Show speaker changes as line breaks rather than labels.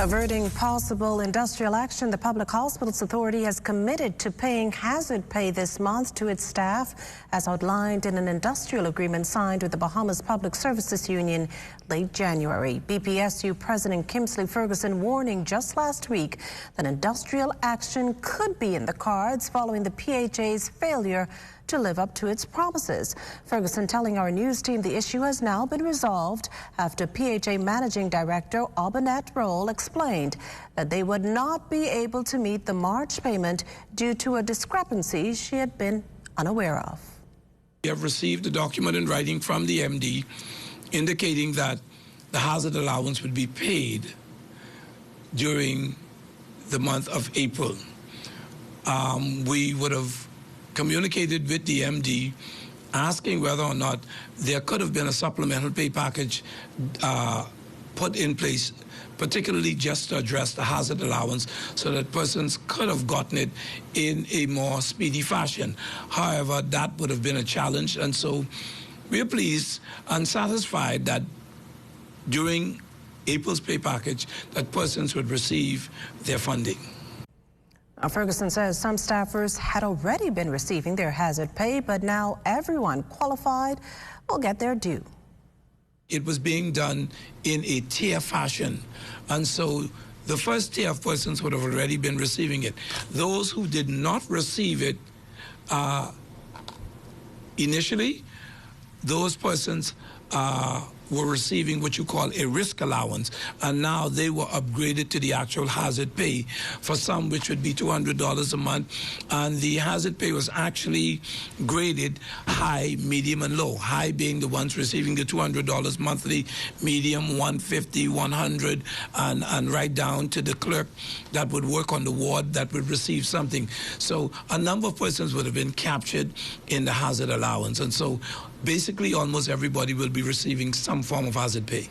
Averting possible industrial action, the Public Hospitals Authority has committed to paying hazard pay this month to its staff, as outlined in an industrial agreement signed with the Bahamas Public Services Union late January. BPSU President Kimsley Ferguson warning just last week that industrial action could be in the cards following the PHA's failure to live up to its promises. Ferguson telling our news team the issue has now been resolved after PHA Managing Director Aubanette Roll explained that they would not be able to meet the March payment due to a discrepancy she had been unaware of.
We have received a document in writing from the MD indicating that the hazard allowance would be paid during the month of April. We would have communicated with the MD asking whether or not there could have been a supplemental pay package put in place, particularly just to address the hazard allowance so that persons could have gotten it in a more speedy fashion. However, that would have been a challenge, and so we're pleased and satisfied that during April's pay package that persons would receive their funding.
Ferguson says some staffers had already been receiving their hazard pay, but now everyone qualified will get their due.
It was being done in a tier fashion, and so the first tier of persons would have already been receiving it. Those who did not receive it initially, those persons were receiving what you call a risk allowance, and now they were upgraded to the actual hazard pay, for some which would be $200 a month, and the hazard pay was actually graded high, medium, and low. High being the ones receiving the $200 monthly, medium $150, $100, and right down to the clerk that would work on the ward that would receive something. So a number of persons would have been captured in the hazard allowance, and so basically almost everybody will be receiving some form of hazard pay.